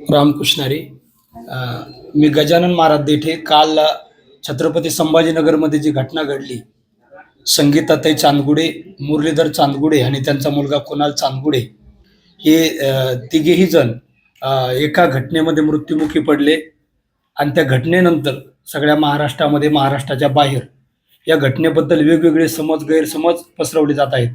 रामकृष्णारी. मी गजानन महाराज देठे. काल छत्रपती संभाजीनगरमध्ये जी घटना घडली, संगीताताई चांदगुडे, मुरलीधर चांदगुडे आणि त्यांचा मुलगा कुणाल चांदगुडे हे तिघेही जण एका घटनेमध्ये मृत्युमुखी पडले. आणि त्या घटनेनंतर सगळ्या महाराष्ट्रामध्ये, महाराष्ट्राच्या बाहेर या घटनेबद्दल वेगवेगळे समज, गैरसमज पसरवले जात आहेत.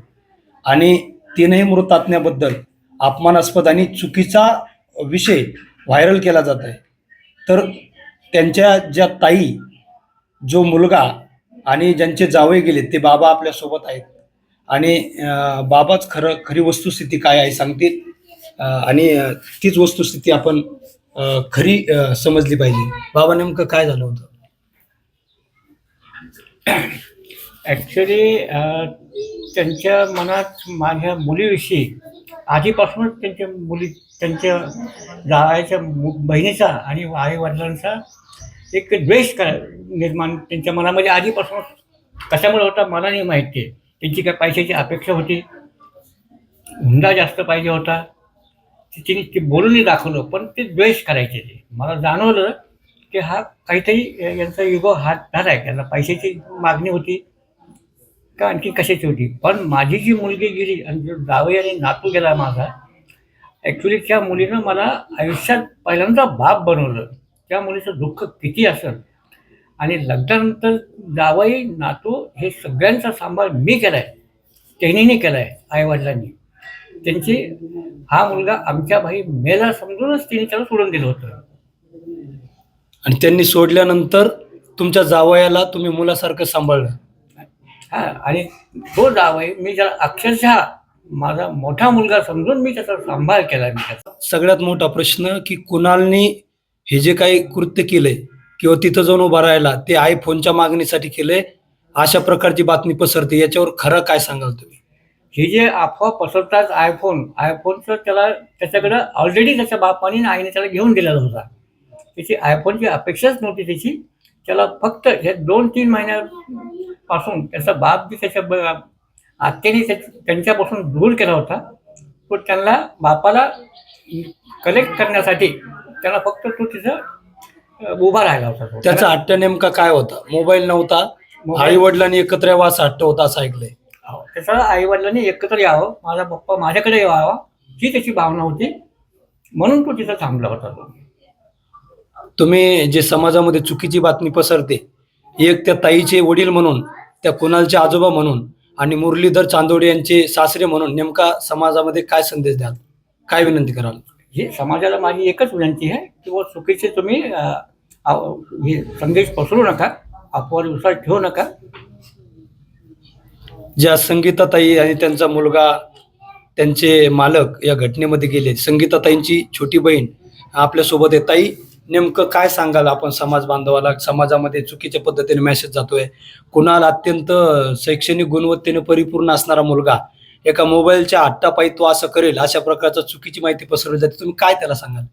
आणि तीनही मृतात्म्याबद्दल अपमानास्पद आणि चुकीचा विषय व्हायरल केला जात आहे. तर त्यांच्या ज्या ताई, जो मुलगा आणि ज्यांचे जावई गेले ते बाबा आपल्यासोबत आहेत. आणि बाबाच खरी वस्तुस्थिती काय आहे सांगतील. आणि तीच वस्तुस्थिती आपण खरी समजली पाहिजे. बाबा, नेमकं काय झालं होतं? ॲक्च्युली त्यांच्या मनात माझ्या मुलीविषयी आधीपासूनच त्यांच्या जावयाच्या बहिणीचा आणि आई-वडिलांचा एक द्वेष निर्माण त्यांच्या मनामध्ये आधीपासूनच कशामुळे होता मला नाही माहिती आहे. त्यांची काय पैशाची अपेक्षा होती, हुंडा जास्त पाहिजे होता, ते बोलूनही दाखवलं, पण ते द्वेष करायचे. ते मला जाणवलं की हा काहीतरी यांचा युगो हात झाला आहे, त्यांना पैशाची मागणी होती का आणखी कशाची होती. पण माझी जी मुलगी गेली आणि जो जावई आणि नातू गेला माझा, ॲक्च्युली त्या मुलीनं मला आयुष्यात पहिल्यांदा बाप बनवलं. त्या मुलीचं दुःख किती असेल. आणि लग्नानंतर जावई, नातू हे सगळ्यांचा सांभाळ मी केला आहे, त्यांनी केला आहे, आईवडिलांनी. त्यांची हा मुलगा आमच्या भाई मेला समजूनच तिने त्याला सोडून दिलं होतं. आणि त्यांनी सोडल्यानंतर तुमच्या जावयाला तुम्ही मुलासारखं सांभाळलं. हां, आणि तो जावई मी ज्याला अक्षरशः माझा मोठा मुलगा समजून मी त्याचा सांभाळ केला. मी त्याचा सगळ्यात मोठा प्रश्न की कुणालनी हे जे काही कृत्य केलंय किंवा तिथं जाऊन उभा राहायला ते आयफोनच्या मागणीसाठी केलंय, अशा प्रकारची बातमी पसरते. याच्यावर खरं काय सांगाल तुम्ही? हे जे अफवा पसरतात, आयफोनचं त्याच्याकडं ऑलरेडी त्याच्या बापाने आणि आईने त्याला घेऊन दिलेला होता. त्याची आयफोनची अपेक्षाच नव्हती त्याची. त्याला फक्त हे 2-3 महिन्यापासून त्याचा बाप बी त्याच्या आत्याने त्यांच्यापासून दूर केला होता. तो त्यांना बापाला कलेक्ट करण्यासाठी त्याला फक्त तो तिथं उभा राहिला होता. त्याचा हट्ट नेमका काय होता? मोबाईल नव्हता, आई वडिलांनी एकत्र यावा असा हट्ट होता असं ऐकलंय. त्याचा आई वडिलांनी एकत्र यावं, माझा पप्पा माझ्याकडे यावा ही त्याची भावना होती, म्हणून तो तिथं थांबला होता. तो तुम्ही जे समाजामध्ये चुकीची बातमी पसरते, एक त्या ताईचे वडील म्हणून, त्या कुणालचे आजोबा म्हणून आणि मुरलीधर चांदोडे यांचे सासरे म्हणून नेमका समाजामध्ये काय संदेश द्याल, काय विनंती कराल? हे समाजाला माझी एकच विनंती आहे की व चुकीचे तुम्ही हे संदेश पसरू नका, अफवावर विश्वास ठेवू नका. ज्या संगीताताई आणि त्यांचा मुलगा, त्यांचे मालक या घटनेमध्ये गेले, संगीताताईंची छोटी बहीण आपल्यासोबत आहे. ताई, नेमकं काय सांगाल आपण समाज बांधवाला? समाजामध्ये चुकीच्या पद्धतीने मेसेज जातोय. कुणाल अत्यंत शैक्षणिक गुणवत्तेने परिपूर्ण असणारा मुलगा एका मोबाईलच्या हट्टापायी तो असं करेल, अशा प्रकारचा चुकीची माहिती पसरवली जाते. तुम्ही काय त्याला सांगाल?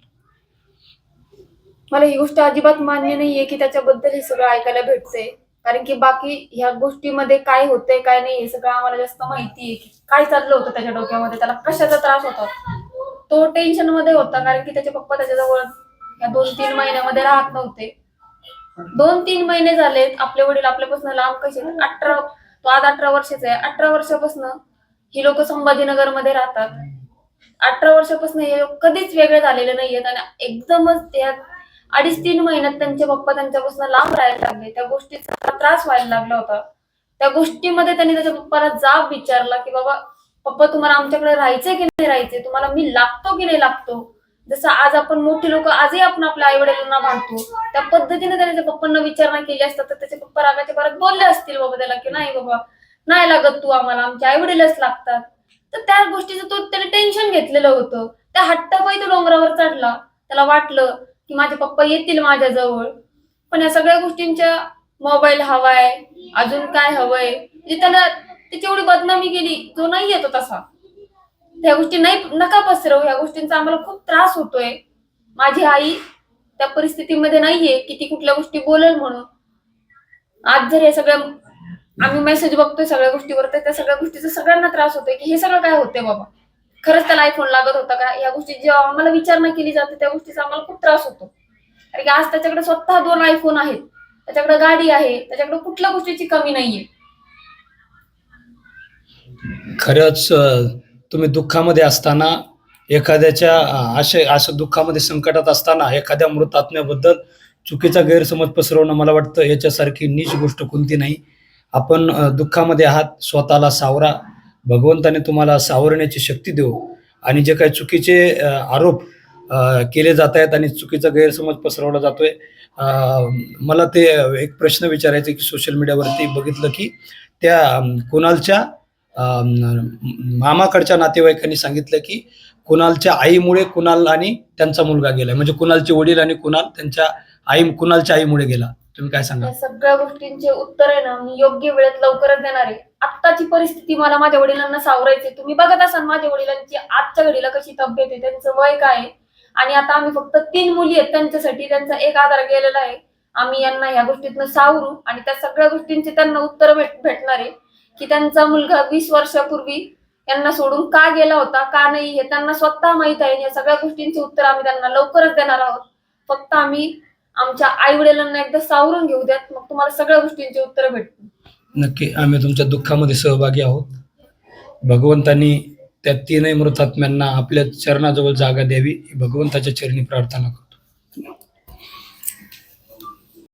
मला ही गोष्ट अजिबात मान्य नाहीये की त्याच्याबद्दल हे सगळं ऐकायला भेटतंय. कारण की बाकी ह्या गोष्टीमध्ये काय होतंय काय नाही हे सगळं आम्हाला जास्त माहिती आहे की काय चाललं होतं त्याच्या डोक्यामध्ये, त्याला कशाचा त्रास होता. तो टेन्शन मध्ये होता कारण की त्याचे पप्पा त्याच्याजवळ या 2-3 महिन्यामध्ये राहत नव्हते. 2-3 महिने झालेत. आपले वडील आपल्यापासून लांब कसे. तो आज 18 वर्षाचा आहे. 18 वर्षापासून ही लोक संभाजीनगरमध्ये राहतात. 18 वर्षापासून हे लोक कधीच वेगळे झालेले नाहीयेत. आणि एकदमच त्या 2.5-3 महिन्यात त्यांचे पप्पा त्यांच्यापासून लांब राहायला लागले. त्या गोष्टीचा त्रास व्हायला लागला होता. त्या गोष्टीमध्ये त्यांनी त्याच्या पप्पाला जाब विचारला की बाबा, पप्पा तुम्हाला आमच्याकडे राहायचंय की नाही राहायचंय, तुम्हाला मी लागतो की नाही लागतो. जसं आज आपण मोठे लोक आजही आपण आपल्या आई वडिलांना भांडतो, त्या पद्धतीने त्याच्या पप्पांना विचारणा केली असतात तर त्याचे पप्पा रागाचे परत बोलले असतील बाबा त्याला की नाही बाबा, नाही लागत तू, आम्हाला आमचे आई वडीलच लागतात. तर त्या गोष्टीचं तो त्याने टेन्शन घेतलेलं होतं. त्या हट्टापायी तो डोंगरावर चढला. त्याला वाटलं की माझे पप्पा येतील माझ्या जवळ. पण या सगळ्या गोष्टींच्या, मोबाईल हवाय, अजून काय हवंय, म्हणजे त्याला त्याची एवढी बदनामी केली. जो नाही येतो तसा. ह्या गोष्टी नका पसरवू. ह्या गोष्टींचा आम्हाला खूप त्रास होतोय. माझी आई त्या परिस्थितीमध्ये नाहीये की ती कुठल्या गोष्टी बोलेल म्हणून. आज जर हे सगळं आम्ही मेसेज बघतोय सगळ्या गोष्टीवर, तर त्या सगळ्या गोष्टीचा सगळ्यांना त्रास होतोय की हे सगळं काय होतंय बाबा. खरंच त्याला आयफोन लागत होता का, या गोष्टी जेव्हा आम्हाला विचारणा केली जाते त्या गोष्टीचा आम्हाला खूप त्रास होतो. कारण की आज त्याच्याकडे स्वतः 2 आयफोन आहेत, त्याच्याकडे गाडी आहे, त्याच्याकडे कुठल्या गोष्टीची कमी नाहीये. खरंच तुम्ही दुःखामध्ये असताना एखाद्याच्या असं दुःखामध्ये संकटात असताना एखाद्या मृत आत्म्याबद्दल चुकीचा गैरसमज पसरवणं मला वाटतं याच्यासारखी नीच गोष्ट कोणती नाही. आपण दुःखामध्ये आहात, स्वतःला सावरा. भगवंताने तुम्हाला सावरण्याची शक्ती देवो आणि जे काही चुकीचे आरोप केले जात आहेत आणि चुकीचा गैरसमज पसरवला जातोय. मला ते एक प्रश्न विचारायचा की सोशल मीडियावरती बघितलं की त्या कुणालच्या मामाकडच्या नातेवाईकांनी सांगितलं की कुणालच्या आईमुळे कुणाल आणि त्यांचा मुलगा गेलाय. म्हणजे कुणालचे वडील आणि कुणाल त्यांच्या कुणालच्या आईमुळे गेला. तुम्ही काय सांगा? या सगळ्या गोष्टींचे उत्तर आहे ना मी योग्य वेळेत लवकरच देणार आहे. आत्ताची परिस्थिती मला माझ्या वडिलांना सावरायची. तुम्ही बघत असाल माझ्या वडिलांची आजच्या घडीला कशी तब्येत आहे, त्यांचं वय काय आहे. आणि आता आम्ही फक्त 3 मुली आहेत, त्यांच्यासाठी त्यांचा एक आधार गेलेला आहे. आम्ही यांना ह्या गोष्टीतनं सावरू आणि त्या सगळ्या गोष्टींची त्यांना उत्तर भेटणार आहे की त्यांचा मुलगा 20 वर्षापूर्वी यांना सोडून का गेला होता, का नाही, हे त्यांना स्वतः माहित आहे. या सगळ्या गोष्टींची उत्तर आम्ही त्यांना लवकरच देणार आहोत. फक्त आम्ही आमच्या आई वडिलांना एकदा सावरून घेऊ द्यात, मग तुम्हाला सगळ्या गोष्टींची उत्तर भेटतील. नक्की आम्ही तुमच्या दुःखामध्ये सहभागी आहोत. भगवंतांनी त्या 3ही मृतात्म्यांना आपल्या चरणाजवळ जागा द्यावी ही भगवंताच्या चरणी प्रार्थना करतो.